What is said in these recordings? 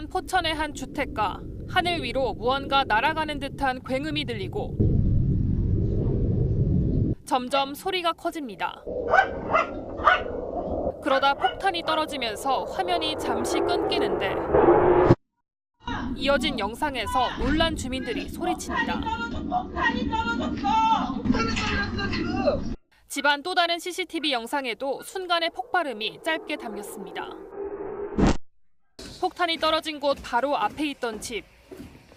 이번 포천의 한 주택가. 하늘 위로 무언가 날아가는 듯한 굉음이 들리고 점점 소리가 커집니다. 그러다 폭탄이 떨어지면서 화면이 잠시 끊기는데 이어진 영상에서 놀란 주민들이 소리칩니다. 집안 또 다른 CCTV 영상에도 순간의 폭발음이 짧게 담겼습니다. 폭탄이 떨어진 곳 바로 앞에 있던 집.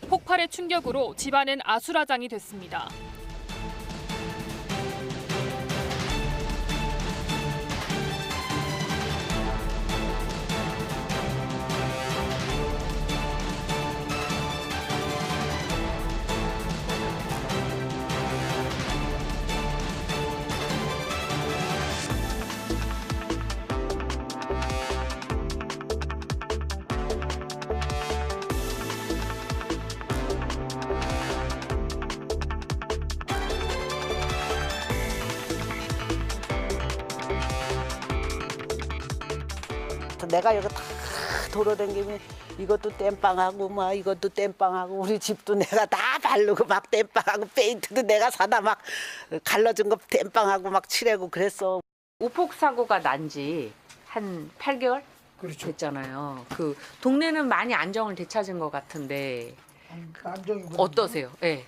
폭발의 충격으로 집안은 아수라장이 됐습니다. 내가 여기 다 돌아다니면 이것도 땜빵하고 막 이것도 땜빵하고 우리 집도 내가 다 바르고 막 땜빵하고 페인트도 내가 사다 막 갈라진 거 땜빵하고 막 칠하고 그랬어. 오폭 사고가 난 지 한 8개월 그렇죠. 됐잖아요. 그 동네는 많이 안정을 되찾은 것 같은데 안정이거든요. 어떠세요? 네.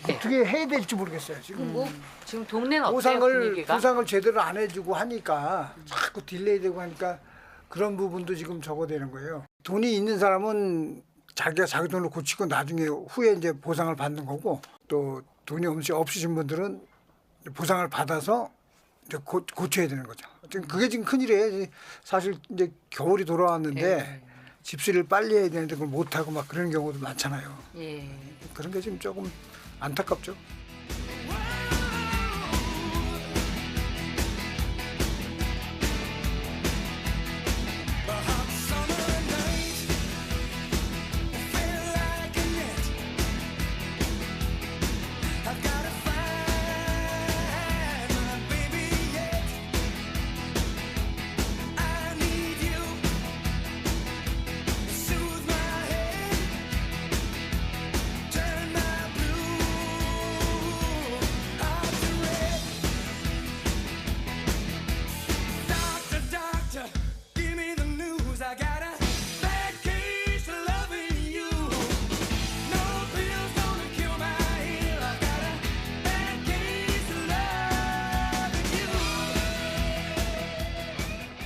어떻게 해야 될지 모르겠어요. 지금 뭐 지금 동네는 어때요? 분위기가? 보상을 제대로 안 해주고 하니까 자꾸 딜레이되고 하니까 그런 부분도 지금 적어되는 거예요. 돈이 있는 사람은 자기가 자기 돈을 고치고 나중에 후에 이제 보상을 받는 거고, 또 돈이 없으신 분들은 보상을 받아서 이제 고쳐야 되는 거죠. 그게 지금 큰일이에요. 사실 이제 겨울이 돌아왔는데 집수리를 빨리 해야 되는데 그걸 못 하고 막 그런 경우도 많잖아요. 예. 그런 게 지금 조금 안타깝죠.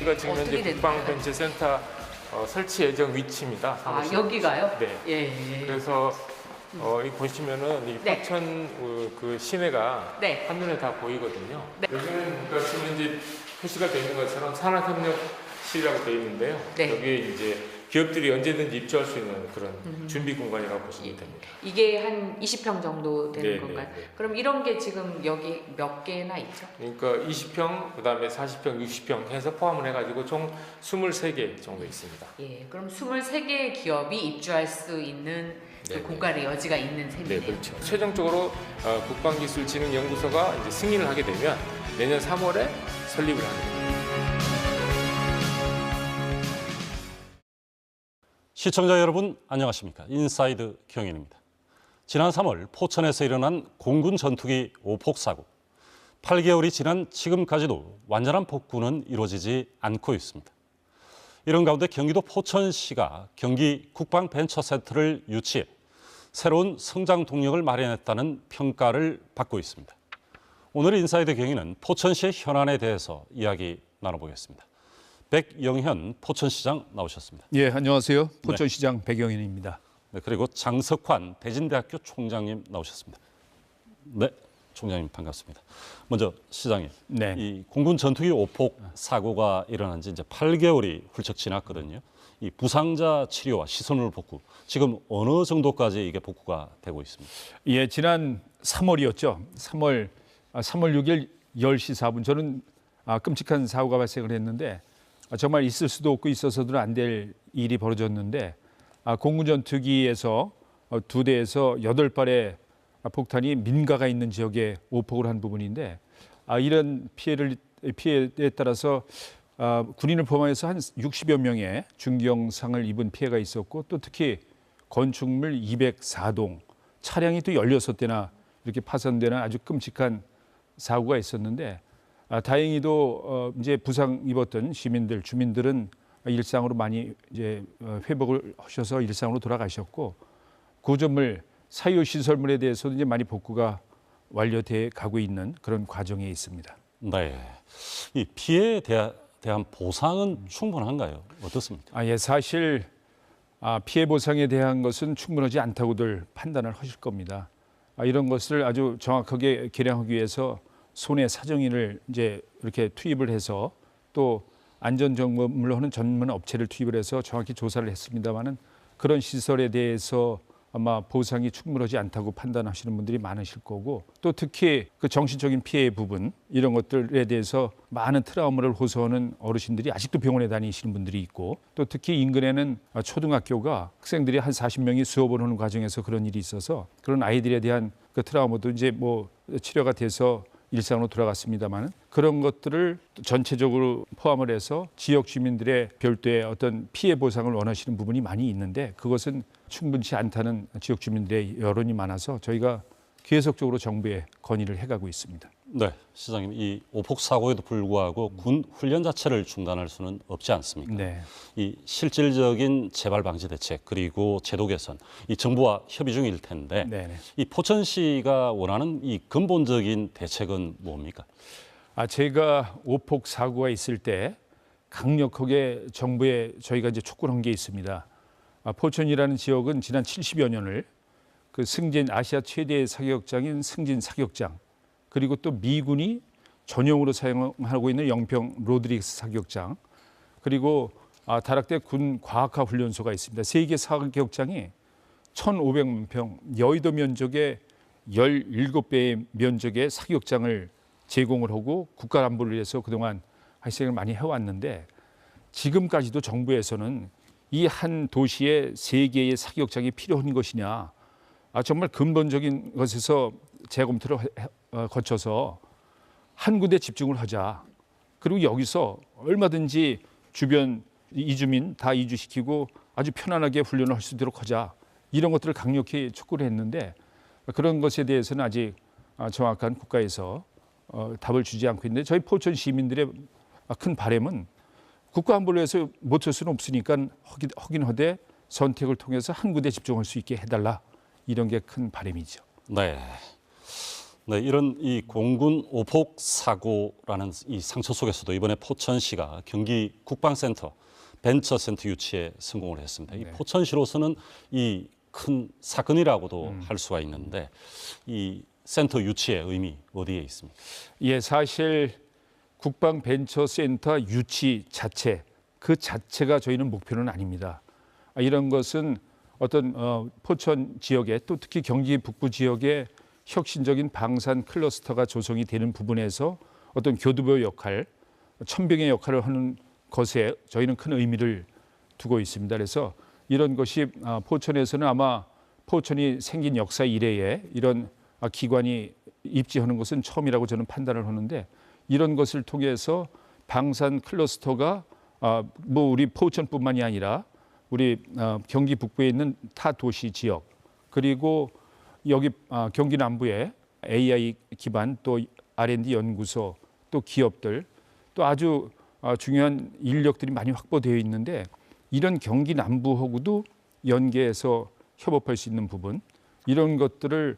여기가 지금 현재 국방벤처센터 설치 예정 위치입니다. 사무실. 여기가요? 네. 예. 그래서 이 보시면은 이 네. 포천 그 시내가 네. 한눈에 다 보이거든요. 네. 여기는 그러니까 지금 현재 표시가 되어 있는 것처럼 산업협력실이라고 되어 있는데요. 네. 여기에 이제 기업들이 언제든지 입주할 수 있는 그런 준비 공간이라고 보시면 됩니다. 이게 한 20평 정도 되는 네, 건가요? 네, 네. 그럼 이런 게 지금 여기 몇 개나 있죠? 그러니까 20평, 그다음에 40평, 60평 해서 포함을 해가지고 총 23개 정도 있습니다. 예. 그럼 23개의 기업이 입주할 수 있는 네, 네. 고가의 여지가 있는 셈이네요. 네, 그렇죠. 최종적으로 국방기술진흥연구소가 이제 승인을 하게 되면 내년 3월에 설립을 하게 됩니다. 시청자 여러분 안녕하십니까? 인사이드 경인입니다. 지난 3월 포천에서 일어난 공군 전투기 오폭 사고. 8개월이 지난 지금까지도 완전한 복구는 이루어지지 않고 있습니다. 이런 가운데 경기도 포천시가 경기 국방벤처센터를 유치해 새로운 성장 동력을 마련했다는 평가를 받고 있습니다. 오늘 인사이드 경위는 포천시의 현안에 대해서 이야기 나눠보겠습니다. 백영현 포천시장 나오셨습니다. 예, 안녕하세요. 포천시장 백영현입니다. 네, 그리고 장석환 대진대학교 총장님 나오셨습니다. 네, 총장님 반갑습니다. 먼저 시장님, 네. 이 공군 전투기 오폭 사고가 일어난 지 이제 8개월이 훌쩍 지났거든요. 이 부상자 치료와 시설물 복구, 지금 어느 정도까지 이게 복구가 되고 있습니다? 예, 지난 3월이었죠. 3월 6일 10시 4분 저는 끔찍한 사고가 발생을 했는데 정말 있을 수도 없고 있어서도 안 될 일이 벌어졌는데 공군 전투기에서 2대에서 8발의 폭탄이 민가가 있는 지역에 오폭을 한 부분인데 이런 피해에 따라서 군인을 포함해서 한 60여 명의 중경상을 입은 피해가 있었고 또 특히 건축물 204동, 차량이 또 16대나 이렇게 파손되는 아주 끔찍한 사고가 있었는데 다행히도 이제 부상 입었던 주민들은 일상으로 많이 이제 회복을 하셔서 일상으로 돌아가셨고 구조물, 사유 시설물에 대해서도 이제 많이 복구가 완료돼 가고 있는 그런 과정에 있습니다. 네. 이 피해에 대한 보상은 충분한가요? 어떻습니까? 예, 사실 피해 보상에 대한 것은 충분하지 않다고들 판단을 하실 겁니다. 이런 것을 아주 정확하게 계량하기 위해서 손해 사정인을 이제 이렇게 투입을 해서 또 안전 점검을 하는 전문 업체를 투입을 해서 정확히 조사를 했습니다만은 그런 시설에 대해서 아마 보상이 충분하지 않다고 판단하시는 분들이 많으실 거고 또 특히 그 정신적인 피해 부분 이런 것들에 대해서 많은 트라우마를 호소하는 어르신들이 아직도 병원에 다니시는 분들이 있고 또 특히 인근에는 초등학교가 학생들이 한 40명이 수업을 하는 과정에서 그런 일이 있어서 그런 아이들에 대한 그 트라우마도 이제 뭐 치료가 돼서 일상으로 돌아갔습니다만 그런 것들을 전체적으로 포함을 해서 지역 주민들의 별도의 어떤 피해 보상을 원하시는 부분이 많이 있는데 그것은 충분치 않다는 지역 주민들의 여론이 많아서 저희가 계속적으로 정부에 건의를 해가고 있습니다. 네, 시장님, 이 오폭 사고에도 불구하고 군 훈련 자체를 중단할 수는 없지 않습니까? 네. 이 실질적인 재발 방지 대책 그리고 제도 개선, 이 정부와 협의 중일 텐데 네네. 이 포천시가 원하는 이 근본적인 대책은 뭡니까? 제가 오폭 사고가 있을 때 강력하게 정부에 저희가 이제 촉구를 한 게 있습니다. 포천이라는 지역은 지난 70여 년을 그 승진 아시아 최대의 사격장인 승진 사격장 그리고 또 미군이 전용으로 사용하고 있는 영평 로드릭스 사격장 그리고 다락대 군 과학화 훈련소가 있습니다. 세 개 사격장이 1,500만 평 여의도 면적의 17배의 면적의 사격장을 제공을 하고 국가 안보를 위해서 그동안 희생을 많이 해왔는데 지금까지도 정부에서는 이 한 도시에 세 개의 사격장이 필요한 것이냐 정말 근본적인 것에서 재검토를 거쳐서 한 군데 집중을 하자. 그리고 여기서 얼마든지 주변 이주민 다 이주시키고 아주 편안하게 훈련을 할 수 있도록 하자. 이런 것들을 강력히 촉구를 했는데 그런 것에 대해서는 아직 정확한 국가에서 답을 주지 않고 있는데 저희 포천 시민들의 큰 바람은 국가안보를 위해서 못 할 수는 없으니까 하긴 하되 선택을 통해서 한 군데 집중할 수 있게 해달라. 이런 게 큰 바람이죠. 네. 네, 이런 이 공군 오폭 사고라는 이 상처 속에서도 이번에 포천시가 경기 국방센터 벤처센터 유치에 성공을 했습니다. 이 포천시로서는 이 큰 사건이라고도 할 수가 있는데 이 센터 유치의 의미 어디에 있습니까? 예, 사실 국방벤처센터 유치 자체 그 자체가 저희는 목표는 아닙니다. 이런 것은 어떤 포천 지역에 또 특히 경기 북부 지역에 혁신적인 방산 클러스터가 조성이 되는 부분에서 어떤 교두보 역할, 천병의 역할을 하는 것에 저희는 큰 의미를 두고 있습니다. 그래서 이런 것이 포천에서는 아마 포천이 생긴 역사 이래에 이런 기관이 입지하는 것은 처음이라고 저는 판단을 하는데 이런 것을 통해서 방산 클러스터가 뭐 우리 포천뿐만이 아니라 우리 경기 북부에 있는 타 도시 지역 그리고 여기 경기 남부에 AI 기반 또 R&D 연구소 또 기업들 또 아주 중요한 인력들이 많이 확보되어 있는데 이런 경기 남부하고도 연계해서 협업할 수 있는 부분 이런 것들을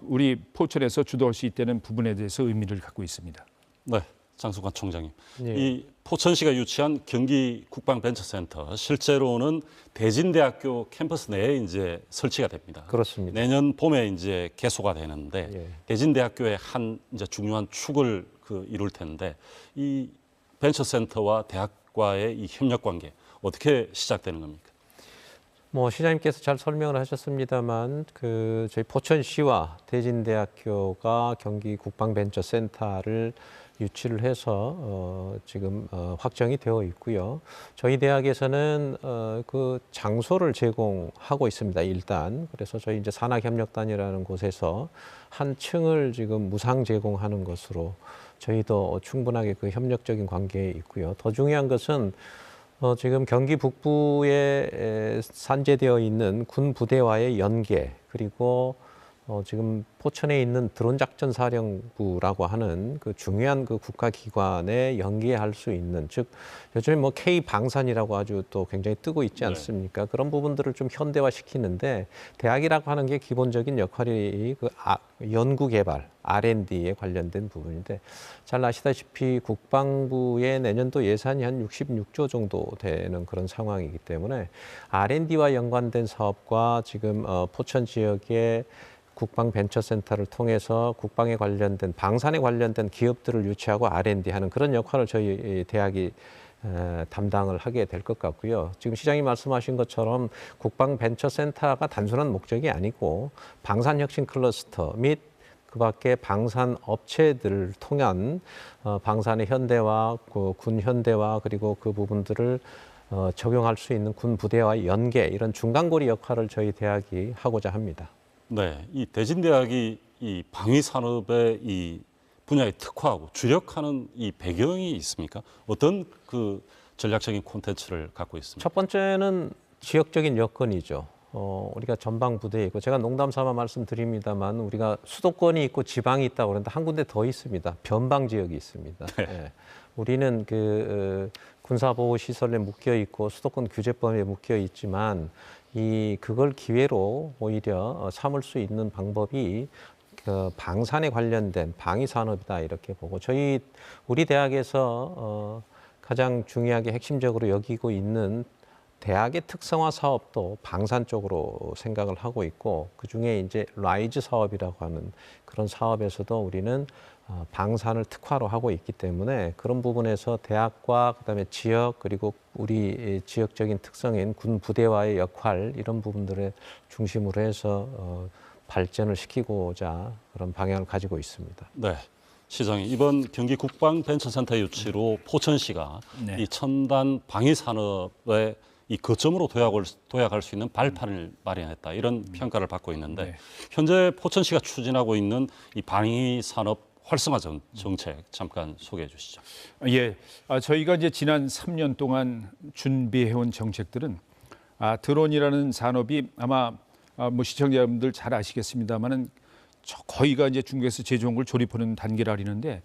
우리 포천에서 주도할 수 있다는 부분에 대해서 의미를 갖고 있습니다. 네, 장성관 총장님. 예. 이 포천시가 유치한 경기 국방벤처센터 실제로는 대진대학교 캠퍼스 내에 이제 설치가 됩니다. 그렇습니다. 내년 봄에 이제 개소가 되는데 예. 대진대학교의 한 이제 중요한 축을 이룰 텐데 이 벤처센터와 대학과의 이 협력 관계 어떻게 시작되는 겁니까? 뭐 시장님께서 잘 설명을 하셨습니다만 저희 포천시와 대진대학교가 경기 국방벤처센터를 유치를 해서 지금 확정이 되어 있고요. 저희 대학에서는 그 장소를 제공하고 있습니다. 일단 그래서 저희 이제 산학협력단이라는 곳에서 한 층을 지금 무상 제공하는 것으로 저희도 충분하게 그 협력적인 관계에 있고요. 더 중요한 것은 지금 경기 북부에 산재되어 있는 군 부대와의 연계, 그리고 지금 포천에 있는 드론작전사령부라고 하는 그 중요한 그 국가기관에 연계할 수 있는, 즉 요즘에 뭐 K방산이라고 아주 또 굉장히 뜨고 있지 않습니까? 그런 부분들을 좀 현대화시키는데 대학이라고 하는 게 기본적인 역할이 그 연구개발, R&D에 관련된 부분인데, 잘 아시다시피 국방부의 내년도 예산이 한 66조 정도 되는 그런 상황이기 때문에 R&D와 연관된 사업과 지금 포천 지역의 국방벤처센터를 통해서 국방에 관련된, 방산에 관련된 기업들을 유치하고 R&D 하는 그런 역할을 저희 대학이 담당을 하게 될 것 같고요. 지금 시장이 말씀하신 것처럼 국방벤처센터가 단순한 목적이 아니고 방산혁신 클러스터 및 그 밖에 방산 업체들을 통한 방산의 현대화, 군 현대화, 그리고 그 부분들을 적용할 수 있는 군 부대와의 연계, 이런 중간고리 역할을 저희 대학이 하고자 합니다. 네, 이 대진대학이 이 방위 산업의 이 분야에 특화하고 주력하는 이 배경이 있습니까? 어떤 그 전략적인 콘텐츠를 갖고 있습니까? 첫 번째는 지역적인 여건이죠. 우리가 전방 부대에 있고, 제가 농담 삼아 말씀드립니다만 우리가 수도권이 있고 지방이 있다고 그러는데 한 군데 더 있습니다. 변방 지역이 있습니다. 네. 예. 우리는 그 군사보호 시설에 묶여 있고 수도권 규제법에 묶여 있지만 그걸 기회로 오히려 삼을 수 있는 방법이 그 방산에 관련된 방위 산업이다, 이렇게 보고 우리 대학에서 가장 중요하게 핵심적으로 여기고 있는 대학의 특성화 사업도 방산 쪽으로 생각을 하고 있고, 그중에 이제 라이즈 사업이라고 하는 그런 사업에서도 우리는 방산을 특화로 하고 있기 때문에 그런 부분에서 대학과 그다음에 지역, 그리고 우리 지역적인 특성인 군 부대와의 역할, 이런 부분들을 중심으로 해서 발전을 시키고자 그런 방향을 가지고 있습니다. 네, 시장님, 이번 경기 국방벤처센터 유치로 포천시가 이 첨단 방위 산업의 이 거점으로 도약할 수 있는 발판을 마련했다, 이런 평가를 받고 있는데 현재 포천시가 추진하고 있는 이 방위 산업 활성화 정책 잠깐 소개해 주시죠. 예, 저희가 이제 지난 3년 동안 준비해온 정책들은 드론이라는 산업이 아마 뭐 시청자 여러분들 잘 아시겠습니다만은 거의가 이제 중국에서 제조한 걸 조립하는 단계라 하는데,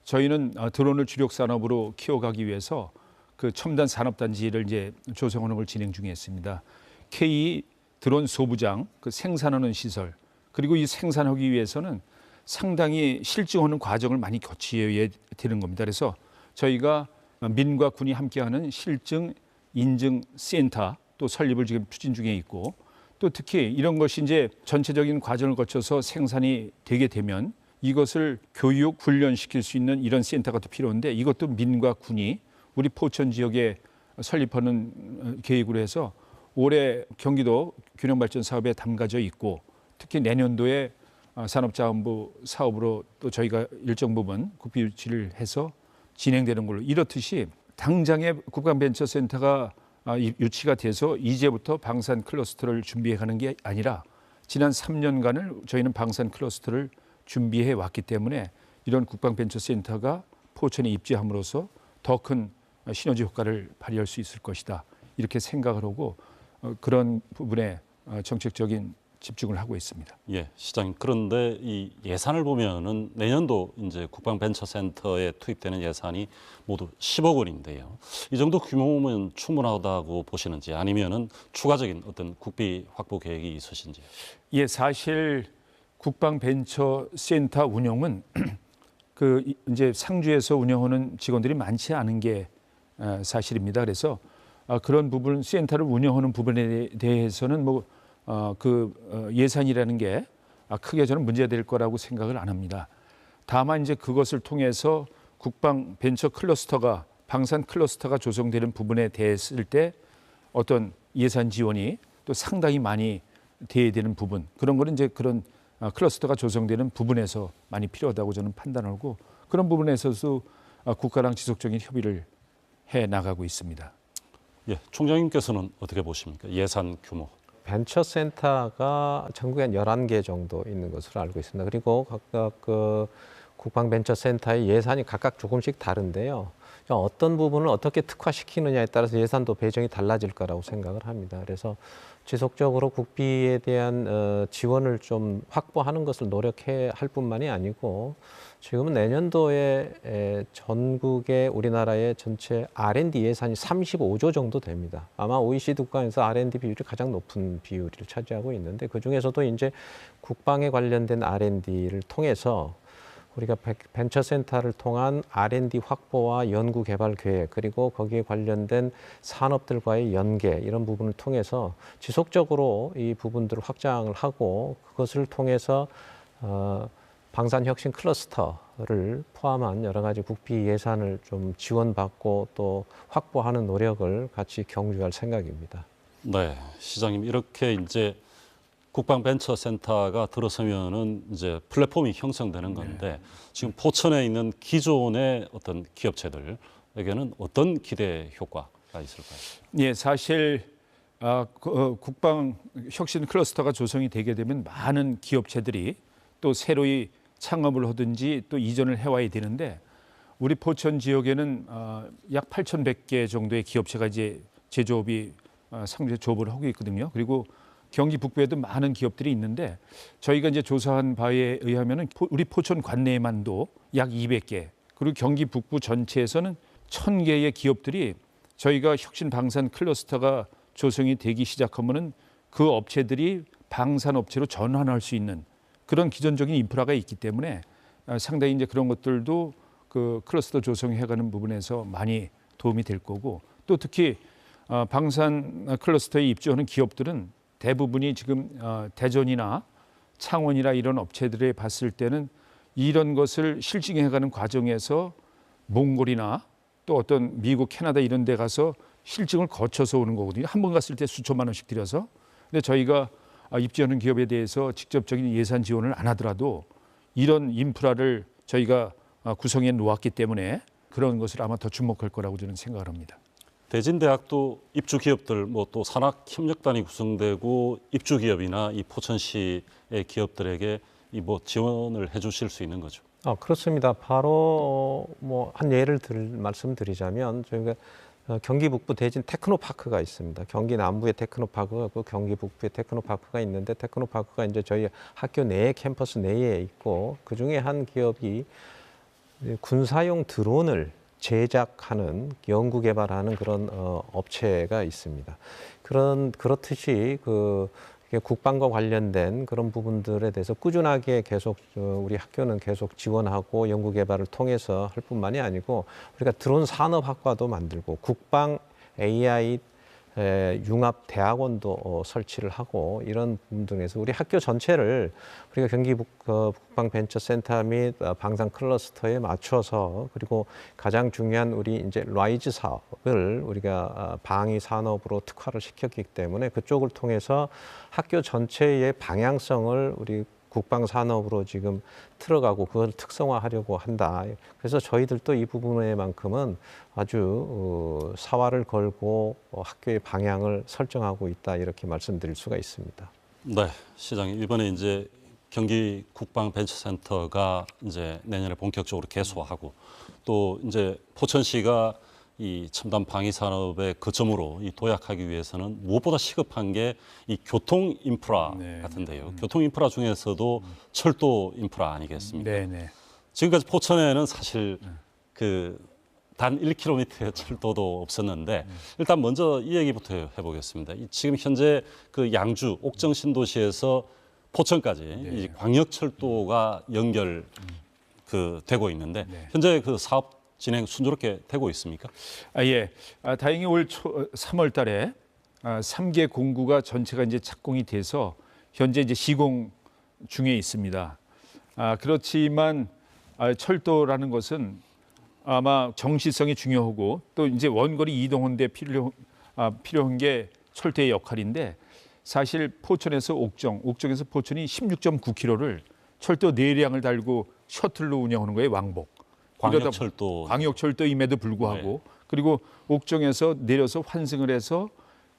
저희는 드론을 주력 산업으로 키워가기 위해서 그 첨단 산업단지를 이제 조성하는 걸 진행 중에 있습니다. K 드론 소부장, 그 생산하는 시설, 그리고 이 생산하기 위해서는 상당히 실증하는 과정을 많이 거쳐야 되는 겁니다. 그래서 저희가 민과 군이 함께하는 실증 인증 센터 또 설립을 지금 추진 중에 있고, 또 특히 이런 것이 이제 전체적인 과정을 거쳐서 생산이 되게 되면 이것을 교육 훈련시킬 수 있는 이런 센터가 또 필요한데, 이것도 민과 군이 우리 포천 지역에 설립하는 계획으로 해서 올해 경기도 균형발전 사업에 담겨져 있고, 특히 내년도에 산업자원부 사업으로 또 저희가 일정 부분 국비 유치를 해서 진행되는 걸로, 이렇듯이 당장에 국방벤처센터가 유치가 돼서 이제부터 방산 클러스터를 준비해가는 게 아니라 지난 3년간을 저희는 방산 클러스터를 준비해 왔기 때문에 이런 국방벤처센터가 포천에 입지함으로써 더 큰 시너지 효과를 발휘할 수 있을 것이다, 이렇게 생각을 하고 그런 부분에 정책적인 집중을 하고 있습니다. 예, 시장님, 그런데 이 예산을 보면은 내년도 이제 국방벤처센터에 투입되는 예산이 모두 10억 원인데요. 이 정도 규모면 충분하다고 보시는지, 아니면은 추가적인 어떤 국비 확보 계획이 있으신지? 예, 사실 국방벤처센터 운영은 그 이제 상주에서 운영하는 직원들이 많지 않은 게 사실입니다. 그래서 그런 부분, 센터를 운영하는 부분에 대해서는 예산이라는 게 크게 저는 문제될 거라고 생각을 안 합니다. 다만 이제 그것을 통해서 국방 벤처 클러스터가, 방산 클러스터가 조성되는 부분에 대했을 때 어떤 예산 지원이 또 상당히 많이 돼야 되는 부분, 그런 거는 이제 그런 클러스터가 조성되는 부분에서 많이 필요하다고 저는 판단하고, 그런 부분에서도 국가랑 지속적인 협의를 해 나가고 있습니다. 예, 총장님께서는 어떻게 보십니까? 예산 규모. 벤처센터가 전국에 한 11개 정도 있는 것으로 알고 있습니다. 그리고 각각 그 국방벤처센터의 예산이 각각 조금씩 다른데요. 어떤 부분을 어떻게 특화시키느냐에 따라서 예산도 배정이 달라질 거라고 생각을 합니다. 그래서 지속적으로 국비에 대한 지원을 좀 확보하는 것을 노력해야 할 뿐만이 아니고 지금은 내년도에 전국의 우리나라의 전체 R&D 예산이 35조 정도 됩니다. 아마 OECD 국가에서 R&D 비율이 가장 높은 비율을 차지하고 있는데 그중에서도 이제 국방에 관련된 R&D를 통해서 우리가 벤처센터를 통한 R&D 확보와 연구개발 계획 그리고 거기에 관련된 산업들과의 연계 이런 부분을 통해서 지속적으로 이 부분들을 확장을 하고 그것을 통해서 방산혁신 클러스터를 포함한 여러 가지 국비 예산을 좀 지원받고 또 확보하는 노력을 같이 경주할 생각입니다. 네, 시장님 이렇게 이제 국방벤처센터가 들어서면은 이제 플랫폼이 형성되는 건데 지금 포천에 있는 기존의 어떤 기업체들에게는 어떤 기대 효과가 있을까요? 예, 사실 국방 혁신 클러스터가 조성이 되게 되면 많은 기업체들이 또 새로이 창업을 하든지 또 이전을 해와야 되는데 우리 포천 지역에는 약 8,100개 정도의 기업체가 이제 제조업이 상대 조업을 하고 있거든요. 그리고 경기 북부에도 많은 기업들이 있는데 저희가 이제 조사한 바에 의하면은 우리 포천 관내에만도 약 200개 그리고 경기 북부 전체에서는 1,000개의 기업들이 저희가 혁신 방산 클러스터가 조성이 되기 시작하면은 그 업체들이 방산 업체로 전환할 수 있는 그런 기존적인 인프라가 있기 때문에 상당히 이제 그런 것들도 그 클러스터 조성해가는 부분에서 많이 도움이 될 거고 또 특히 방산 클러스터에 입주하는 기업들은 대부분이 지금 대전이나 창원이나 이런 업체들에 봤을 때는 이런 것을 실증해가는 과정에서 몽골이나 또 어떤 미국, 캐나다 이런 데 가서 실증을 거쳐서 오는 거거든요. 한 번 갔을 때 수천만 원씩 들여서. 근데 저희가 입주하는 기업에 대해서 직접적인 예산 지원을 안 하더라도 이런 인프라를 저희가 구성해 놓았기 때문에 그런 것을 아마 더 주목할 거라고 저는 생각을 합니다. 대진대학도 입주 기업들 뭐 또 산학협력단이 구성되고 입주 기업이나 이 포천시의 기업들에게 이 뭐 지원을 해주실 수 있는 거죠. 그렇습니다. 바로 뭐 한 예를 말씀드리자면 저희가 경기 북부 대진 테크노파크가 있습니다. 경기 남부에 테크노파크가 있고 경기 북부에 테크노파크가 있는데 테크노파크가 이제 저희 학교 내에 캠퍼스 내에 있고 그 중에 한 기업이 군사용 드론을 제작하는 연구 개발하는 그런 업체가 있습니다. 그렇듯이 국방과 관련된 그런 부분들에 대해서 꾸준하게 계속 우리 학교는 계속 지원하고 연구 개발을 통해서 할 뿐만이 아니고 우리가 드론 산업학과도 만들고 국방 AI 융합 대학원도 설치를 하고 이런 부분 등에서 우리 학교 전체를 우리가 경기 국방벤처센터 및 방산 클러스터에 맞춰서 그리고 가장 중요한 우리 이제 라이즈 사업을 우리가 방위 산업으로 특화를 시켰기 때문에 그쪽을 통해서 학교 전체의 방향성을 우리 국방 산업으로 지금 틀어가고 그걸 특성화하려고 한다. 그래서 저희들도 이 부분에만큼은 아주 사활을 걸고 학교의 방향을 설정하고 있다 이렇게 말씀드릴 수가 있습니다. 네, 시장님 이번에 이제 경기 국방벤처센터가 이제 내년에 본격적으로 개소하고 또 이제 포천시가 이 첨단 방위 산업의 거점으로 이 도약하기 위해서는 무엇보다 시급한 게 이 교통 인프라 같은데요. 교통 인프라 중에서도 철도 인프라 아니겠습니까? 네. 지금까지 포천에는 사실 단 1km의 철도도 없었는데 일단 먼저 이 얘기부터 해보겠습니다. 지금 현재 그 양주 옥정 신도시에서 포천까지 이 광역철도가 연결 되고 있는데 현재 그 사업 진행 순조롭게 되고 있습니까? 예. 다행히 올 3월 달에 3개 공구가 전체가 이제 착공이 돼서 현재 이제 시공 중에 있습니다. 그렇지만 철도라는 것은 아마 정시성이 중요하고 또 이제 원거리 이동하는데 필요한 게 철도의 역할인데 사실 포천에서 옥정에서 포천이 16.9km를 철도 4량을 달고 셔틀로 운영하는 거예요, 왕복. 광역철도. 광역철도임에도 불구하고 그리고 옥정에서 내려서 환승을 해서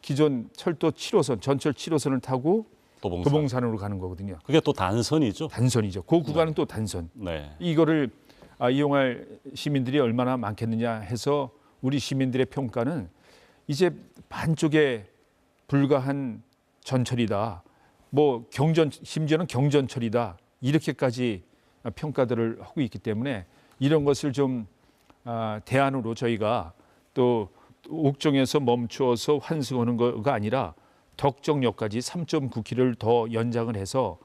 기존 철도 7호선, 전철 7호선을 타고 도봉산으로 가는 거거든요. 그게 또 단선이죠. 단선이죠. 그 구간은 또 단선. 네. 이거를 이용할 시민들이 얼마나 많겠느냐 해서 우리 시민들의 평가는 이제 반쪽에 불과한 전철이다. 뭐 심지어는 경전철이다. 이렇게까지 평가들을 하고 있기 때문에 이런 것을 좀 대안으로 저희가 또 옥정에서 멈추어서 환승하는 거가 아니라 덕정역까지 3.9km를 더 연장을 해서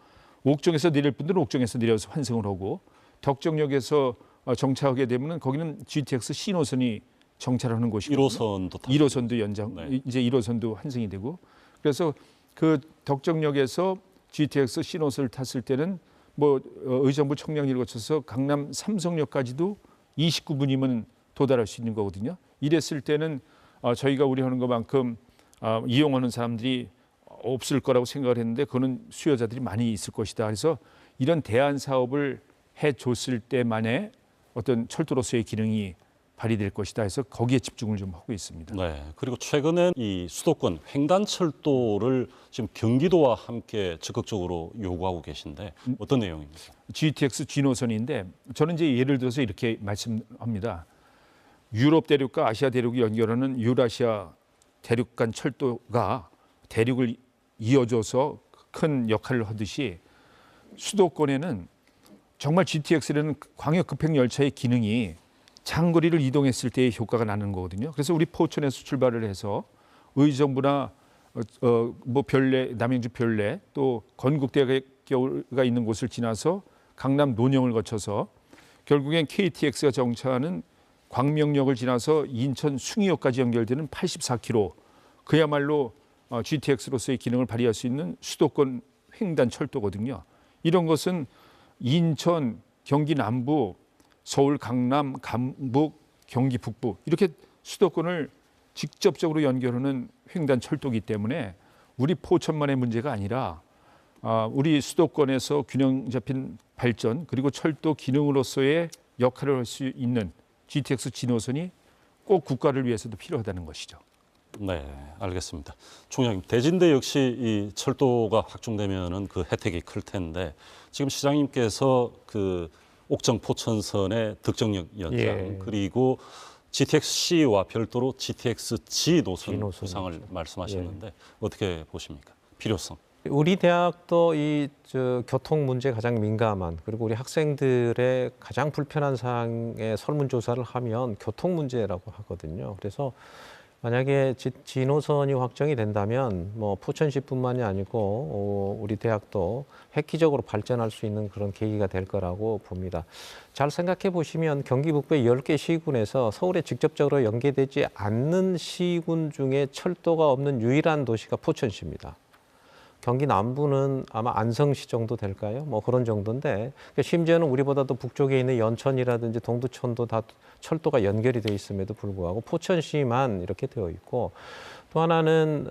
옥정에서 내릴 분들은 옥정에서 내려서 환승을 하고 덕정역에서 정차하게 되면 거기는 GTX 신호선이 정차하는 곳이거든요. 1호선도 연장, 이제 1호선도 환승이 되고 그래서 그 덕정역에서 GTX 신호선을 탔을 때는 뭐 의정부 청량리를 거쳐서 강남 삼성역까지도 29분이면 도달할 수 있는 거거든요. 이랬을 때는 저희가 우려하는 것만큼 이용하는 사람들이 없을 거라고 생각을 했는데 그거는 수요자들이 많이 있을 것이다. 그래서 이런 대안 사업을 해줬을 때만의 어떤 철도로서의 기능이 발휘될 것이다 해서 거기에 집중을 좀 하고 있습니다. 네. 그리고 최근에 이 수도권 횡단철도를 지금 경기도와 함께 적극적으로 요구하고 계신데 어떤 내용입니까? GTX G노선인데 저는 이제 예를 들어서 이렇게 말씀합니다. 유럽 대륙과 아시아 대륙을 연결하는 유라시아 대륙 간 철도가 대륙을 이어줘서 큰 역할을 하듯이 수도권에는 정말 GTX라는 광역 급행 열차의 기능이 장거리를 이동했을 때의 효과가 나는 거거든요. 그래서 우리 포천에서 출발을 해서 의정부나 뭐 별내, 남양주 별내 또 건국대학교가 있는 곳을 지나서 강남 논영을 거쳐서 결국엔 KTX가 정차하는 광명역을 지나서 인천 숭이역까지 연결되는 84km 그야말로 GTX로서의 기능을 발휘할 수 있는 수도권 횡단 철도거든요. 이런 것은 인천, 경기 남부, 서울, 강남, 강북, 경기 북부 이렇게 수도권을 직접적으로 연결하는 횡단 철도이기 때문에 우리 포천만의 문제가 아니라 우리 수도권에서 균형 잡힌 발전 그리고 철도 기능으로서의 역할을 할 수 있는 GTX G노선이 꼭 국가를 위해서도 필요하다는 것이죠. 네, 알겠습니다. 총장님, 대진대 역시 이 철도가 확충되면은 그 혜택이 클 텐데 지금 시장님께서 그 옥정 포천선의 덕정역 연장 그리고 GTX-C와 별도로 GTX-G 노선 구상을 말씀하셨는데 어떻게 보십니까? 필요성. 우리 대학도 이 교통 문제에 가장 민감한 그리고 우리 학생들의 가장 불편한 사항의 설문조사를 하면 교통 문제라고 하거든요. 그래서 만약에 G노선이 확정이 된다면 뭐 포천시뿐만이 아니고 우리 대학도 획기적으로 발전할 수 있는 그런 계기가 될 거라고 봅니다. 잘 생각해 보시면 경기 북부의 10개 시군에서 서울에 직접적으로 연계되지 않는 시군 중에 철도가 없는 유일한 도시가 포천시입니다. 경기 남부는 아마 안성시 정도 될까요? 뭐 그런 정도인데 심지어는 우리보다도 북쪽에 있는 연천이라든지 동두천도 다 철도가 연결이 돼 있음에도 불구하고 포천시만 이렇게 되어 있고 또 하나는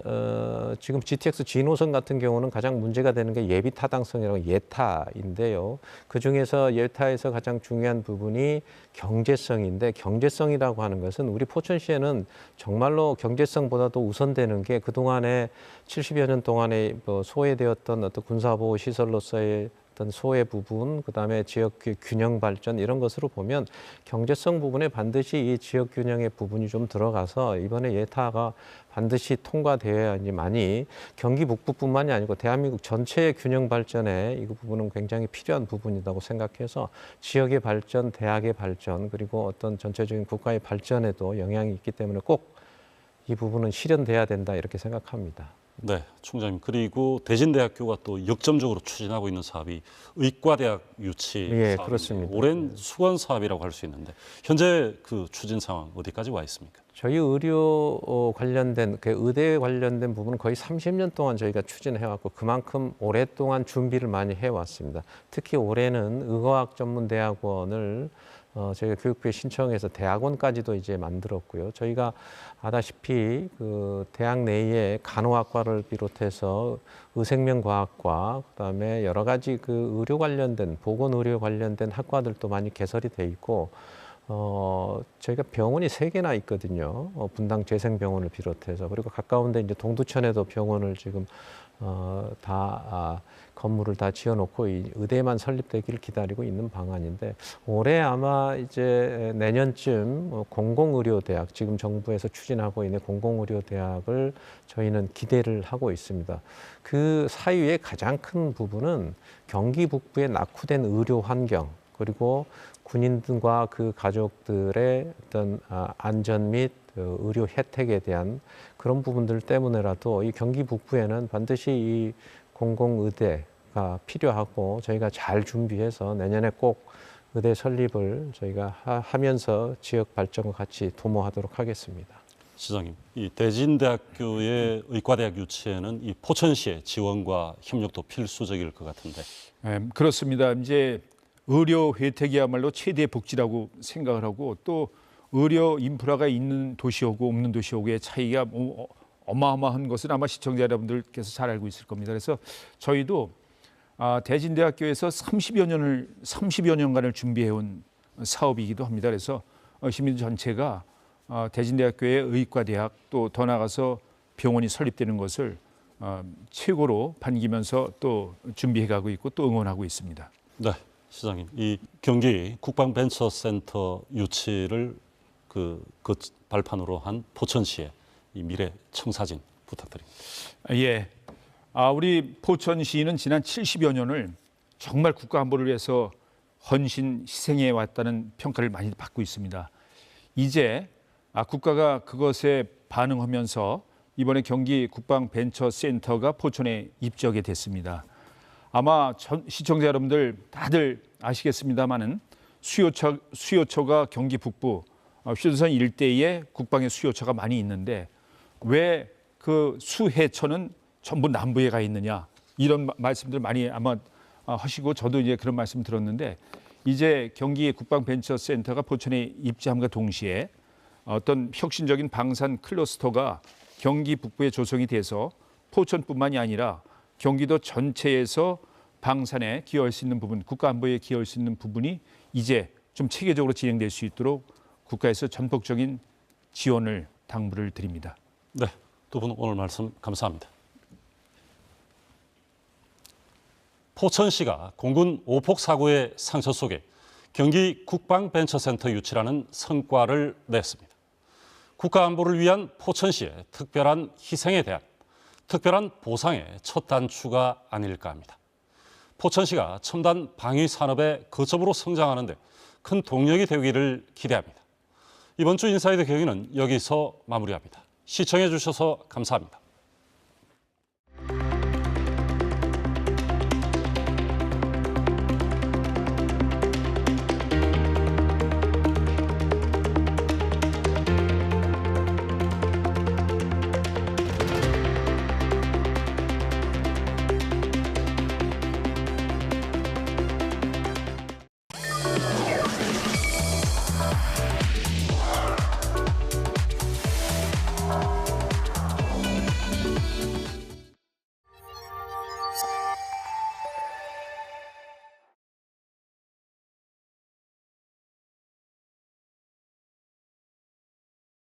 지금 GTX G노선 같은 경우는 가장 문제가 되는 게 예비 타당성이라고 예타인데요. 그중에서 예타에서 가장 중요한 부분이 경제성인데 경제성이라고 하는 것은 우리 포천시에는 정말로 경제성보다도 우선되는 게 그동안에 70여 년 동안에 뭐 소외되었던 어떤 군사보호 시설로서의 어떤 소외 부분, 그다음에 지역 균형 발전 이런 것으로 보면 경제성 부분에 반드시 이 지역 균형의 부분이 좀 들어가서 이번에 예타가 반드시 통과되어야만이 경기 북부뿐만이 아니고 대한민국 전체의 균형 발전에 이 부분은 굉장히 필요한 부분이라고 생각해서 지역의 발전, 대학의 발전 그리고 어떤 전체적인 국가의 발전에도 영향이 있기 때문에 꼭 이 부분은 실현돼야 된다 이렇게 생각합니다. 네, 총장님. 그리고 대진대학교가 또 역점적으로 추진하고 있는 사업이 의과대학 유치 사업입니다. 그렇습니다. 오랜 수건 사업이라고 할 수 있는데 현재 그 추진 상황 어디까지 와 있습니까? 저희 의료 관련된 의대 관련된 부분은 거의 30년 동안 저희가 추진해왔고 그만큼 오랫동안 준비를 많이 해왔습니다. 특히 올해는 의과학 전문 대학원을 저희가 교육부에 신청해서 대학원까지도 이제 만들었고요. 저희가 아다시피 그 대학 내에 간호학과를 비롯해서 의생명과학과 그다음에 여러 가지 그 의료 관련된 보건의료 관련된 학과들도 많이 개설이 돼 있고 저희가 병원이 3개나 있거든요. 분당 재생병원을 비롯해서. 그리고 가까운데 이제 동두천에도 병원을 지금 건물을 다 지어놓고 이 의대만 설립되기를 기다리고 있는 방안인데, 올해 아마 이제 내년쯤 공공의료대학, 지금 정부에서 추진하고 있는 공공의료대학을 저희는 기대를 하고 있습니다. 그 사유의 가장 큰 부분은 경기 북부의 낙후된 의료 환경, 그리고 군인들과 그 가족들의 어떤 안전 및 의료 혜택에 대한 그런 부분들 때문에라도 이 경기 북부에는 반드시 이 공공의대가 필요하고, 저희가 잘 준비해서 내년에 꼭 의대 설립을 저희가 하면서 지역 발전과 같이 도모하도록 하겠습니다. 시장님, 이 대진대학교의 의과대학 유치에는 이 포천시의 지원과 협력도 필수적일 것 같은데. 그렇습니다. 이제 의료 혜택이야말로 최대 복지라고 생각을 하고, 또 의료 인프라가 있는 도시하고 없는 도시하고의 차이가 어마어마한 것은 아마 시청자 여러분들께서 잘 알고 있을 겁니다. 그래서 저희도 대진대학교에서 30여 년간을 준비해온 사업이기도 합니다. 그래서 시민 전체가 대진대학교의 의과대학, 또 더 나아가서 병원이 설립되는 것을 최고로 반기면서 또 준비해가고 있고 또 응원하고 있습니다. 네, 시장님, 이 경기 국방벤처센터 유치를 그 발판으로 한 포천시의 이 미래 청사진 부탁드립니다. 예, 우리 포천시는 지난 70여 년을 정말 국가 안보를 위해서 헌신 희생해 왔다는 평가를 많이 받고 있습니다. 이제 국가가 그것에 반응하면서 이번에 경기 국방벤처센터가 포천에 입지하게 됐습니다. 아마 시청자 여러분들 다들 아시겠습니다마는 수요처가 경기 북부 휴전선 일대에 국방의 수요처가 많이 있는데, 왜 그 수해처는 전부 남부에 가 있느냐, 이런 말씀들 많이 아마 하시고, 저도 이제 그런 말씀 들었는데, 이제 경기 국방벤처센터가 포천에 입지함과 동시에 어떤 혁신적인 방산 클러스터가 경기 북부에 조성이 돼서 포천뿐만이 아니라 경기도 전체에서 방산에 기여할 수 있는 부분, 국가 안보에 기여할 수 있는 부분이 이제 좀 체계적으로 진행될 수 있도록 국가에서 전폭적인 지원을 당부를 드립니다. 네, 두 분 오늘 말씀 감사합니다. 포천시가 공군 오폭 사고의 상처 속에 경기 국방벤처센터 유치라는 성과를 냈습니다. 국가 안보를 위한 포천시의 특별한 희생에 대한 특별한 보상의 첫 단추가 아닐까 합니다. 포천시가 첨단 방위 산업의 거점으로 성장하는 데 큰 동력이 되기를 기대합니다. 이번 주 인사이드 경위는 여기서 마무리합니다. 시청해 주셔서 감사합니다.